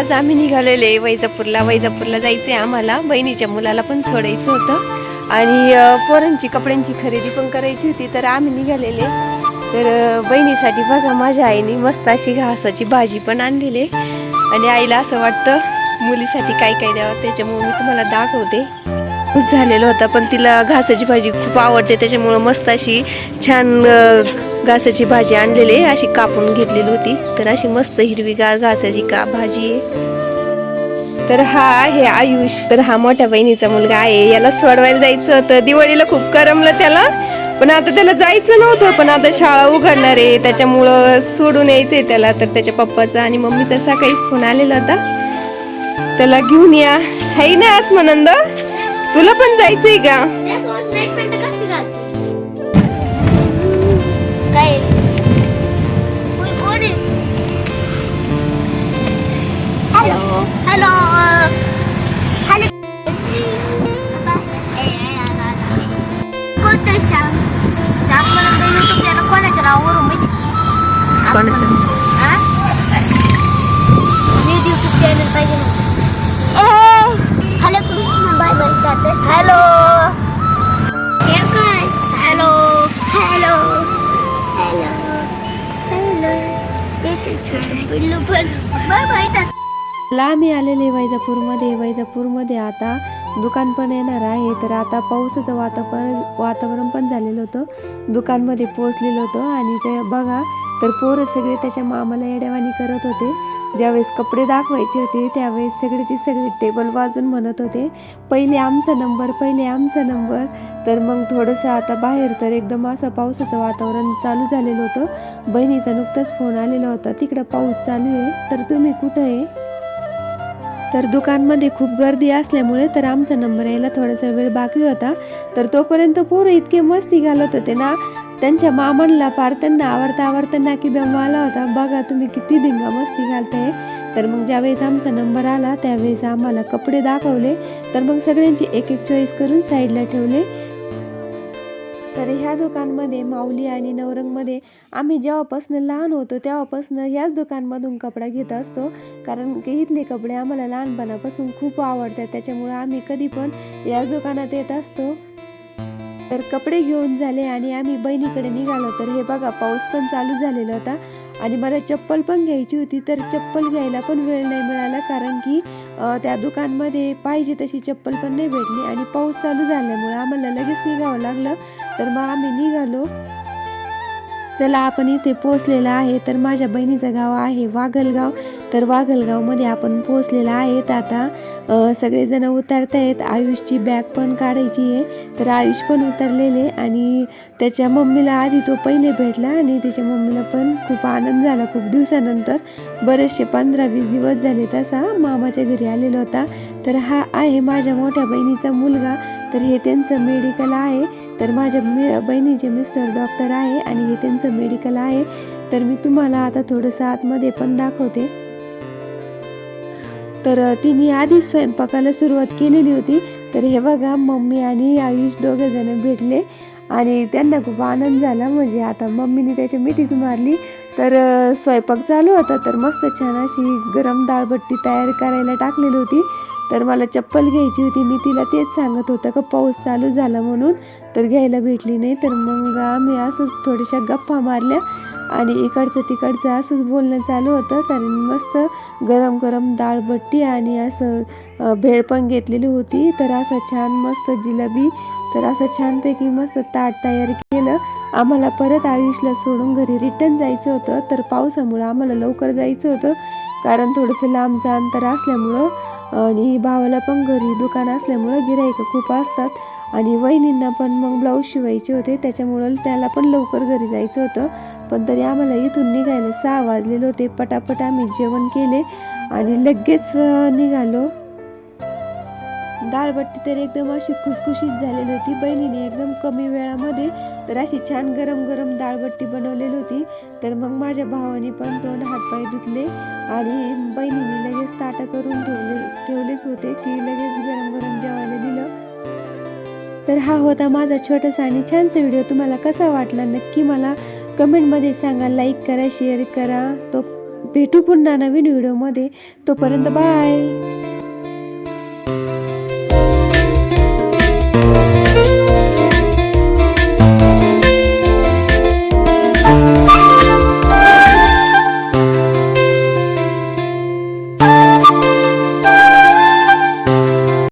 आज आम्ही निघालेले वैजापूरला जायचंय आम्हाला. बहिणीच्या मुलाला पण सोडायचं होतं आणि पोरांची कपड्यांची खरेदी पण करायची होती. तर आम्ही निघालेले. तर बहिणीसाठी बघा माझ्या आईने मस्त अशी घासाची भाजी पण आणलेली आणि आईला असं वाटतं मुलीसाठी काय काय द्यावं, त्याच्यामुळे मी तुम्हाला दाखवते. खूप झालेलं होता पण तिला घासाची भाजी खूप आवडते, त्याच्यामुळं मस्त अशी छान घासाची भाजी आणलेली, अशी कापून घेतलेली होती. तर अशी मस्त हिरवीगार घासाची भाजी आहे. तर हा आहे आयुष. तर हा मोठ्या बहिणीचा मुलगा आहे. याला सोडवायला जायचं होतं, दिवाळीला खूप करमलं त्याला, पण आता त्याला जायचं नव्हतं. पण आता शाळा उघडणार आहे त्याच्यामुळं सोडून यायचंय त्याला. तर त्याच्या पप्पाचा आणि मम्मीचा सकाळीच फोन आलेला होता, त्याला घेऊन या. हाय ना आत्मानंद, तुला पण जायचंय का? हॅलो कोणाच्या नावावरून माहिती यूट्यूब चॅनल पाहिजे. Hello bye bye. हॅलो काय hello hello hello hello bye bye. आम्ही आलेले वैजापूरमध्ये आता दुकान पण येणार आहे. तर आता पावसाचं वातावरण पण झालेलं होतं, दुकानमध्ये पोहोचलेलं होतं. आणि ते बघा, तर पोरं सगळे त्याच्या मामाला येड्यावानी करत होते. ज्यावेळेस कपडे दाखवायचे होते त्यावेळेस सगळेची सगळे टेबल वाजून म्हणत होते, पहिले आमचा नंबर. तर मग थोडंसं आता बाहेर तर एकदम असं पावसाचं वातावरण चालू झालेलं होतं. बहिणीचा नुकताच फोन आलेला होता, तिकडं पाऊस चालू आहे, तर तुम्ही कुठं आहे? तर दुकानमध्ये खूप गर्दी असल्यामुळे तर आमचा नंबर यायला थोडासा वेळ बाकी होता. तर तोपर्यंत पोरं इतके मस्ती घालत होते ना, त्यांच्या मामांना पार त्यांना आवरता नाकी दम आला होता. बघा तुम्ही किती धिंगा मस्ती घालताय. तर मग ज्यावेळेस आमचा नंबर आला त्यावेळेस आम्हाला कपडे दाखवले. तर मग सगळ्यांची एक एक चॉईस करून साईडला ठेवले. तर ह्या दुकानमध्ये माऊली आणि नवरंगमध्ये आम्ही जेव्हापासून लहान होतो तेव्हापासून ह्याच दुकानमधून कपडा घेत असतो, कारण की इथले कपडे आम्हाला लहानपणापासून खूप आवडतात. त्याच्यामुळे आम्ही कधी पण याच दुकानात येत असतो. तर कपडे घेऊन झाले आणि आम्ही बहिणीकडे निघालो. तर हे बघा, पाऊस पण चालू झालेला होता आणि मला चप्पल पण घ्यायची होती. तर चप्पल घ्यायला पण वेळ नाही मिळाला, कारण की त्या दुकानमध्ये पाहिजे तशी चप्पल पण नाही भेटली आणि पाऊस चालू झाल्यामुळे आम्हाला लगेच निघावं लागलं. तर मग आम्ही निघालो. चला, आपण इथे पोहोचलेला आहे. तर माझ्या बहिणीचं गाव आहे वाघलगाव. तर वाघलगावमध्ये आपण पोहोचलेला आहेत. आता सगळेजण उतरतायत. आयुषची बॅग पण काढायची आहे. तर आयुष पण उतरलेले आणि त्याच्या मम्मीला आधी तो पहिले भेटला आणि त्याच्या मम्मीला पण खूप आनंद झाला. खूप दिवसानंतर, बरेचसे 15-20 दिवस झाले तसा मामाच्या घरी आलेला होता. तर हा आहे माझ्या मोठ्या बहिणीचा मुलगा. तर हे त्यांचं मेडिकल आहे. तर माझ्या बहिणीचे मिस्टर डॉक्टर आहे आणि हे त्यांचं मेडिकल आहे. तर मी तुम्हाला आता थोडंसं आतमध्ये पण दाखवते. तर तिने आधी स्वयंपाकाला सुरुवात केलेली होती. तर हे बघा, मम्मी आणि आयुष दोघे जण भेटले आणि त्यांना खूप आनंद झाला. म्हणजे आता मम्मीने त्याची मिठीच मारली. तर स्वयंपाक चालू होता. तर मस्त छान अशी गरम डाळबट्टी तयार करायला टाकलेली होती. तर मला चप्पल घ्यायची होती. मी तिला तेच सांगत होतं का पाऊस चालू झाला म्हणून, तर घ्यायला भेटली नाही. तर मग आम्ही असंच थोड्याशा गप्पा मारल्या आणि इकडचं तिकडचं असंच बोलणं चालू होतं. तर मस्त गरम गरम डाळबट्टी आणि असं भेळ पण घेतलेली होती. तर असं छान मस्त जिलेबी. तर असं छानपैकी मस्त ताट तयार केलं. आम्हाला परत आयुषला सोडून घरी रिटर्न जायचं होतं. तर पावसामुळं आम्हाला लवकर जायचं होतं, कारण थोडंसं लांबचं अंतर असल्यामुळं आणि भावाला पण घरी दुकान असल्यामुळं गिऱ्हाईकं खूप असतात आणि वहिनींना पण मग ब्लाऊज शिवायचे होते, त्याच्यामुळं त्याला पण लवकर घरी जायचं होतं. पण तरी आम्हाला इथून निघायला 6 वाजलेले होते. पटापट आम्ही जेवण केले आणि लगेच निघालो. डाळबट्टी तर एकदम अशी खुसखुशीत झालेली होती. बहिणीने एकदम कमी वेळामध्ये तर अशी छान गरम गरम डाळबट्टी बनवलेली होती. तर मग माझ्या भावाने पण तोंड हातपाय धुतले आणि बहिणीने लगेच ताटं करून ठेवलेच होते की लगेच गरम गरम जेवायला दिलं. तर हा होता माझा छोटासा आणि छानसा व्हिडिओ. तुम्हाला कसा वाटला नक्की मला कमेंटमध्ये सांगा. लाईक करा, शेअर करा. तो भेटू पुन्हा नवीन व्हिडिओमध्ये. तोपर्यंत बाय.